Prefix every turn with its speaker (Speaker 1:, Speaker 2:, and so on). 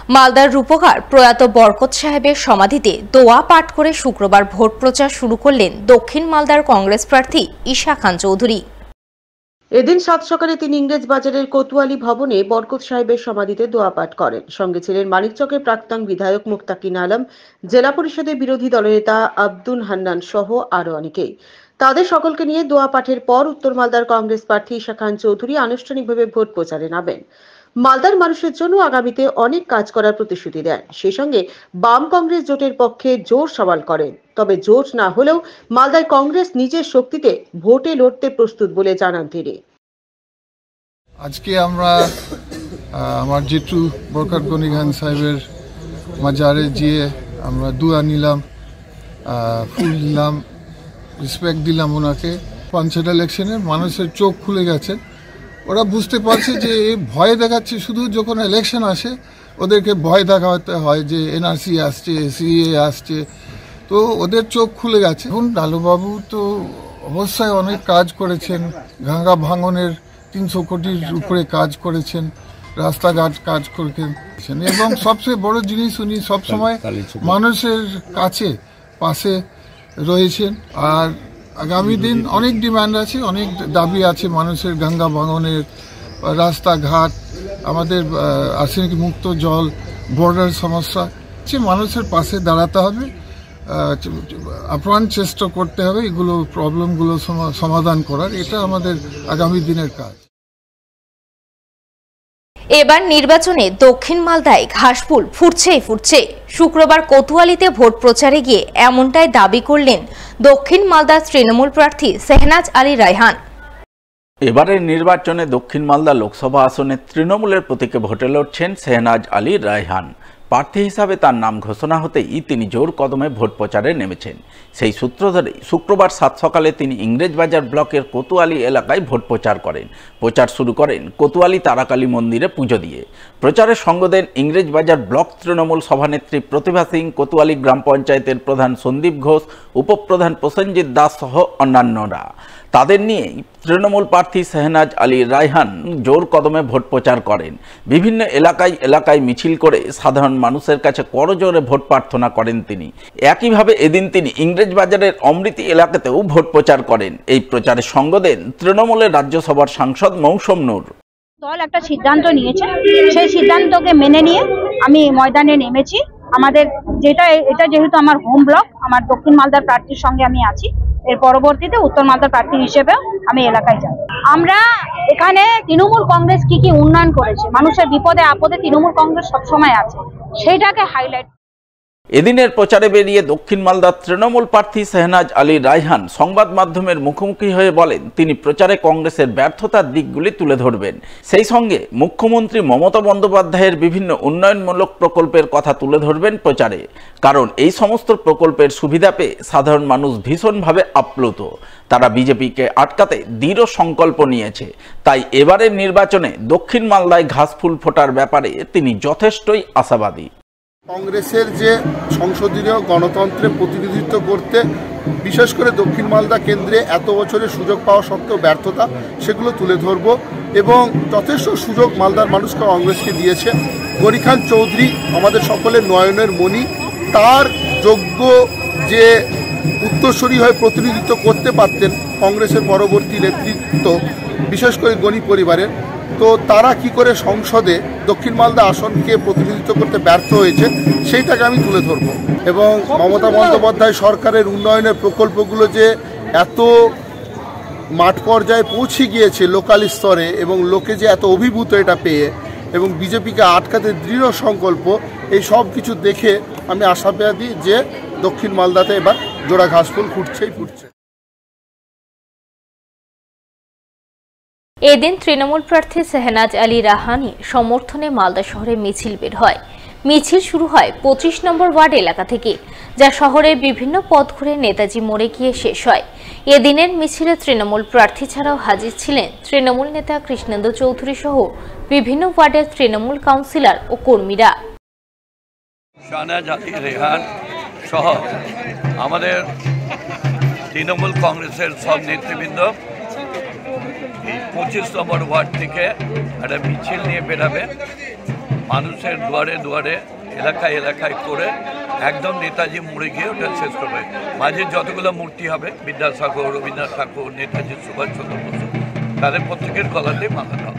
Speaker 1: মালদার রূপকার প্রয়াত বরকত সাহেবের সমাধিতে দোয়া পাঠ করে শুক্রবার ভোট প্রচার শুরু করলেন দক্ষিণ মালদার কংগ্রেস প্রার্থী ঈশা খান চৌধুরী।
Speaker 2: এদিন সাত সকালে তিনি ইংরেজ বাজারের কোতোয়ালি ভবনে বরকত সাহেবের সমাধিতে দোয়া পাঠ করেন। সঙ্গে ছিলেন মানিকচকের প্রাক্তন বিধায়ক মুক্তাকিন আলম, জেলা পরিষদের বিরোধী দলনেতা আব্দুল হান্নান সহ আরো অনেকেই। তাদের সকলকে নিয়ে দোয়া পাঠের পর উত্তর মালদার কংগ্রেস প্রার্থী ঈশা খান চৌধুরী আনুষ্ঠানিকভাবে ভোট প্রচারে নামেন। মালদার মানুষের জন্য আগামীতে অনেক কাজ করার প্রতিশ্রুতি দেন। সেই সঙ্গে বাম কংগ্রেস জোটের পক্ষে জোর সওয়াল করেন। তবে জোট না হলেও মালদায় কংগ্রেস নিজের শক্তিতে ভোটে লড়তে প্রস্তুত বলে জানান তিনি।
Speaker 3: আজকে আমরা আমার জেঠু বরকত গনি খান সাহেবের মাজারে গিয়ে আমরা দোয়া নিলাম, ফুল দিলাম, রেসপেক্ট দিলাম ওনাকে। পঞ্চায়েত ইলেকশনে মানুষের চোখ খুলে গেছে, ওরা বুঝতে পারছে যে এই ভয় দেখাচ্ছে শুধু যখন ইলেকশন আসে ওদেরকে ভয় দেখাতে হয় যে এনআরসি আসছে, সিএ আসছে, তো ওদের চোখ খুলে গেছে। এখন লালুবাবু তো অবশ্যই অনেক কাজ করেছেন, গঙ্গা ভাঙনের 300 কোটির উপরে কাজ করেছেন, রাস্তাঘাট কাজ করেছেন, এবং সবচেয়ে বড় জিনিস উনি সবসময় মানুষের কাছে পাশে রয়েছেন। আর আগামী দিন অনেক ডিমান্ড আছে, অনেক দাবি আছে মানুষের, গঙ্গা ভাঙনের, রাস্তাঘাট, আমাদের আর্সেনিক মুক্ত জল, বর্ডার সমস্যা, মানুষের পাশে দাঁড়াতে হবে, আপ্রাণ চেষ্টা করতে হবে এগুলো প্রবলেমগুলো সমাধান করার। এটা আমাদের আগামী দিনের কাজ।
Speaker 1: এবার নির্বাচনে দক্ষিণ মালদায় ঘাসফুল ফুটছে। শুক্রবার কোতোয়ালিতে ভোট প্রচারে গিয়ে এমনটাই দাবি করলেন দক্ষিণ মালদার তৃণমূল প্রার্থী শেহনাজ আলী রায়হান।
Speaker 4: এবারের নির্বাচনে দক্ষিণ মালদা লোকসভা আসনে তৃণমূলের প্রতীকে ভোটে লড়ছেন শেহনাজ আলী রায়হান। প্রার্থী হিসাবে তার নাম ঘোষণা হতেই তিনি জোর কদমে ভোট প্রচারে নেমেছেন। সেই সূত্র ধরে শুক্রবার 7 সকালে তিনি ইংরেজবাজার ব্লকের কোতোয়ালি এলাকায় ভোট প্রচার করেন। প্রচার শুরু করেন কোতোয়ালি তারাকালী মন্দিরে পুজো দিয়ে। প্রচারে সঙ্গ দেন ইংরেজবাজার ব্লক তৃণমূল সভানেত্রী প্রতিভা সিং, কোতোয়ালি গ্রাম পঞ্চায়েতের প্রধান সন্দীপ ঘোষ, উপপ্রধান প্রসেনজিৎ দাস সহ অন্যান্যরা। তাদের নিয়ে তৃণমূল প্রার্থী শেহনাজ আলী রায়হান জোর কদমে ভোট প্রচার করেন। বিভিন্ন এলাকায় মিছিল করে সাধারণ মানুষের কাছে করজোরে ভোট প্রার্থনা করেন তিনি। একইভাবে এদিন তিনি ইংরেজবাজারের অমৃতি এলাকাতেও ভোট প্রচার করেন। এই প্রচারে সঙ্গ দেন তৃণমূলের রাজ্যসভার সাংসদ মৌসুম নূর।
Speaker 5: দল একটা সিদ্ধান্ত নিয়েছে, সেই সিদ্ধান্তকে মেনে নিয়ে আমি ময়দানে নেমেছি। আমাদের এটা যেহেতু আমার হোম ব্লক, আমার দক্ষিণ মালদার প্রার্থীর সঙ্গে আমি আছি, এর পরবর্তীতে উত্তর মালদার প্রার্থী হিসেবে আমি এলাকায় যাব। আমরা এখানে তৃণমূল কংগ্রেস কি উন্নয়ন করেছে, মানুষের বিপদে আপদে তৃণমূল কংগ্রেস সবসময় আছে, সেইটাকে হাইলাইট।
Speaker 4: এদিনের প্রচারে বেরিয়ে দক্ষিণ মালদার তৃণমূল প্রার্থী শেহনাজ আলী রায়হান সংবাদ মাধ্যমের মুখোমুখি হয়ে বলেন তিনি প্রচারে কংগ্রেসের ব্যর্থতার দিকগুলি তুলে ধরবেন। সেই সঙ্গে মুখ্যমন্ত্রী মমতা বন্দ্যোপাধ্যায়ের বিভিন্ন উন্নয়নমূলক প্রকল্পের কথা তুলে ধরবেন প্রচারে, কারণ এই সমস্ত প্রকল্পের সুবিধা পেয়ে সাধারণ মানুষ ভীষণভাবে আপ্লুত। তারা বিজেপিকে আটকাতে দৃঢ় সংকল্প নিয়েছে। তাই এবারের নির্বাচনে দক্ষিণ মালদায় ঘাসফুল ফোটার ব্যাপারে তিনি যথেষ্টই আশাবাদী।
Speaker 3: কংগ্রেসের যে সংসদীয় গণতন্ত্রে প্রতিনিধিত্ব করতে, বিশেষ করে দক্ষিণ মালদা কেন্দ্রে এত বছরের সুযোগ পাওয়া সত্ত্বেও ব্যর্থতা, সেগুলো তুলে ধরব এবং যথেষ্ট সুযোগ মালদার মানুষ কংগ্রেসকে দিয়েছে। গনি খান চৌধুরী আমাদের সকলের নয়নের মণি, তার যোগ্য যে উত্তরসূরি হয়ে প্রতিনিধিত্ব করতে পারতেন কংগ্রেসের পরবর্তী নেতৃত্ব, বিশেষ করে গনি পরিবারের, তো তারা কি করে সংসদে দক্ষিণ মালদা আসনকে প্রতিনিধিত্ব করতে ব্যর্থ হয়েছে সেইটাকে আমি তুলে ধরব। এবং মমতা বন্দ্যোপাধ্যায় সরকারের উন্নয়নের প্রকল্পগুলো যে এত মাঠ পর্যায়ে পৌঁছে গিয়েছে লোকাল স্তরে, এবং লোকে যে এত অভিভূত এটা পেয়ে, এবং বিজেপিকে আটকাতে দৃঢ় সংকল্প, এই সব কিছু দেখে আমি আশাবাদী যে দক্ষিণ মালদাতে এবার জোড়া ঘাসফুল ফুটছে।
Speaker 1: এদিন তৃণমূল প্রার্থী শেহনাজ আলী রায়হানের সমর্থনে মালদা শহরে মিছিল বের হয়। মিছিল শুরু হয় 25 নম্বর ওয়ার্ড এলাকা থেকে, যা শহরের বিভিন্ন পথ ঘুরে নেতাজি মোড়ে গিয়ে শেষ হয়। এদিনের মিছিলে তৃণমূল প্রার্থী ছাড়াও হাজির ছিলেন তৃণমূল নেতা কৃষ্ণেন্দু চৌধুরী সহ বিভিন্ন ওয়ার্ডের তৃণমূল কাউন্সিলর ও কর্মীরা।
Speaker 6: শেহনাজ আলী রায়হান সহ আমাদের তৃণমূল কংগ্রেসের সব নেতৃবৃন্দ এই 25 নম্বর ওয়ার্ড থেকে একটা মিছিল নিয়ে বেরাবে। মানুষের দুয়ারে দুয়ারে এলাকায় এলাকায় করে একদম নেতাজি মোড়ে গিয়ে ওটা শেষ করবে। মাঝে যতগুলো মূর্তি হবে, বিদ্যাসাগর, রবীন্দ্রনাথ ঠাকুর, নেতাজি সুভাষচন্দ্র বসু, তাদের প্রত্যেকের গলাতে মালা দেওয়া।